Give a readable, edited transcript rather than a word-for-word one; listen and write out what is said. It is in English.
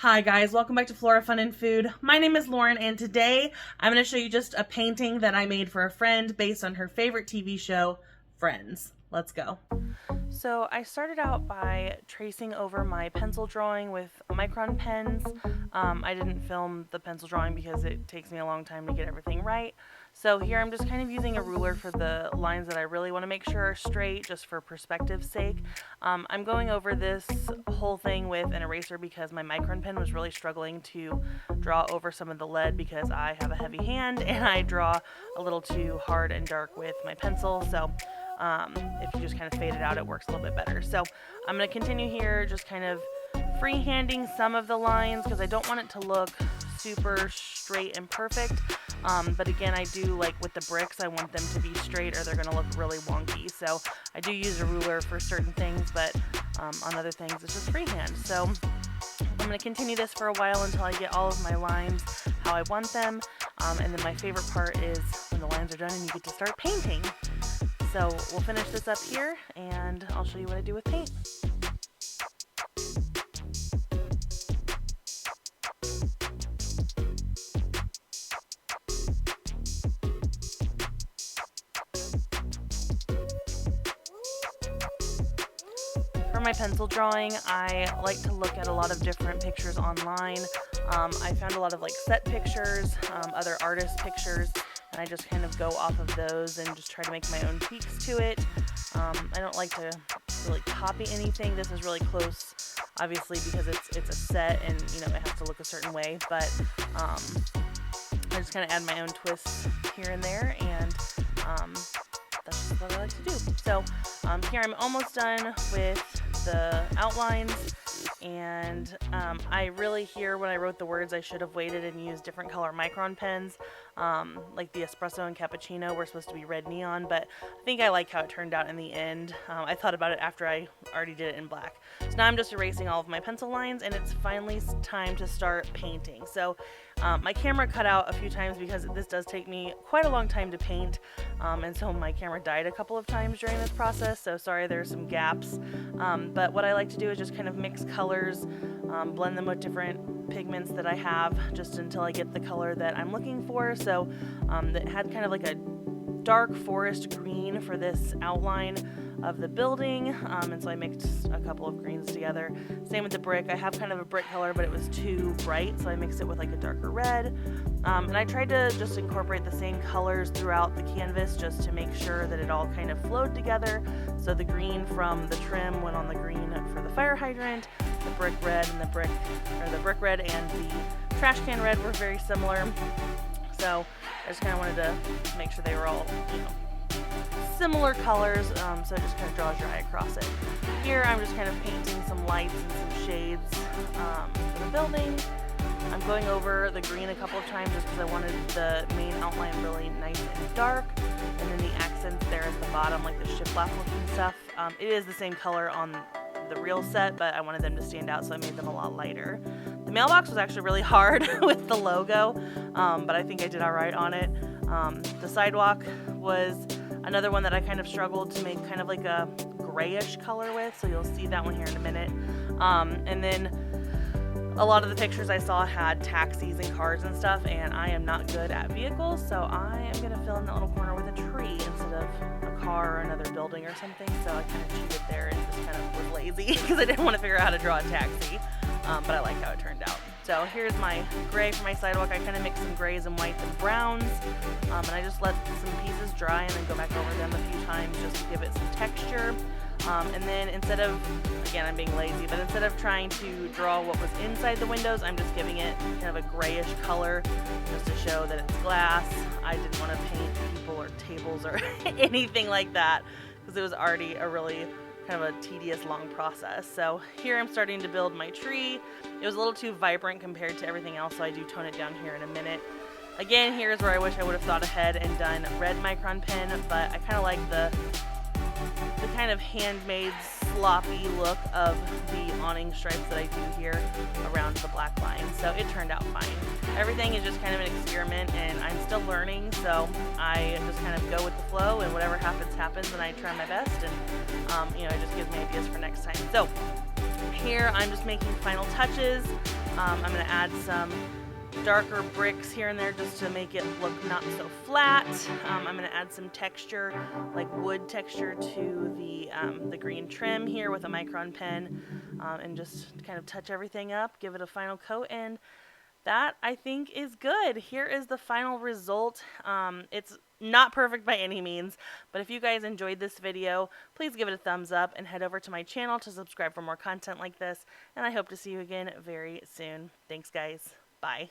Hi guys, welcome back to Flora Fun and Food. My name is Lauren and today I'm going to show you just a painting that I made for a friend based on her favorite TV show, Friends. Let's go. So I started out by tracing over my pencil drawing with micron pens. I didn't film the pencil drawing because it takes me a long time to get everything right. So here I'm just kind of using a ruler for the lines that I really want to make sure are straight, just for perspective's sake. I'm going over this whole thing with an eraser because my micron pen was really struggling to draw over some of the lead because I have a heavy hand and I draw a little too hard and dark with my pencil. So if you just kind of fade it out, it works a little bit better. So I'm going to continue here, just kind of freehanding some of the lines because I don't want it to look super straight and perfect. But again, I do, like with the bricks, I want them to be straight or they're going to look really wonky. So I do use a ruler for certain things, but on other things it's just freehand. So I'm going to continue this for a while until I get all of my lines how I want them. And then my favorite part is when the lines are done and you get to start painting. So we'll finish this up here and I'll show you what I do with paint. For my pencil drawing, I like to look at a lot of different pictures online. I found a lot of like set pictures, other artist pictures, and I just kind of go off of those and just try to make my own tweaks to it. I don't like to really copy anything. This is really close, obviously, because it's a set and it has to look a certain way, but I just kind of add my own twists here and there, and that's just what I like to do. So here I'm almost done with the outlines, and I really here when I wrote the words I should have waited and used different color micron pens. Like the espresso and cappuccino were supposed to be red neon, but I think I like how it turned out in the end. I thought about it after I already did it in black. So now I'm just erasing all of my pencil lines and it's finally time to start painting. So my camera cut out a few times because this does take me quite a long time to paint, and so my camera died a couple of times during this process, so sorry there's some gaps. But what I like to do is just kind of mix colors, blend them with different pigments that I have just until I get the color that I'm looking for. So it had kind of like a dark forest green for this outline of the building, and so I mixed a couple of greens together. Same with the brick. I have kind of a brick color, but it was too bright, so I mixed it with like a darker red. And I tried to just incorporate the same colors throughout the canvas just to make sure that it all kind of flowed together. So the green from the trim went on the green for the fire hydrant, the brick red and the brick red and the trash can red were very similar. So I just kind of wanted to make sure they were all, similar colors, so it just kind of draws your eye across it. Here I'm just kind of painting some lights and some shades for the building. I'm going over the green a couple of times just because I wanted the main outline really nice and dark, and then the accents there at the bottom, like the shiplap looking stuff. It is the same color on the real set, but I wanted them to stand out, so I made them a lot lighter. The mailbox was actually really hard with the logo, but I think I did all right on it. The sidewalk was another one that I kind of struggled to make kind of like a grayish color with, so you'll see that one here in a minute. And then a lot of the pictures I saw had taxis and cars and stuff, and I am not good at vehicles, so I am going to fill in that little corner with a tree instead of a car or another building or something. So I kind of cheated there and just kind of was lazy because I didn't want to figure out how to draw a taxi, but I like how it turned out. So here's my gray for my sidewalk. I kind of mixed some grays and whites and browns, and I just let some pieces dry and then go back over them a few times just to give it some texture. And then instead of, again, I'm being lazy, but instead of trying to draw what was inside the windows, I'm just giving it kind of a grayish color just to show that it's glass. I didn't want to paint people or tables or anything like that because it was already a really kind of a tedious, long process. So here I'm starting to build my tree. It was a little too vibrant compared to everything else, so I do tone it down here in a minute. Again, here's where I wish I would have thought ahead and done red micron pen, but I kind of like the kind of handmade sloppy look of the awning stripes that I do here around the black line, so it turned out fine. Everything is just kind of an experiment and I'm still learning, so I just kind of go with the flow and whatever happens happens, and I try my best, and it just gives me ideas for next time. So here I'm just making final touches. I'm going to add some darker bricks here and there just to make it look not so flat. I'm going to add some texture, like wood texture, to the green trim here with a micron pen, and just kind of touch everything up, give it a final coat, and that I think is good. Here is the final result. It's not perfect by any means, but if you guys enjoyed this video, please give it a thumbs up and head over to my channel to subscribe for more content like this, and I hope to see you again very soon. Thanks guys. Bye.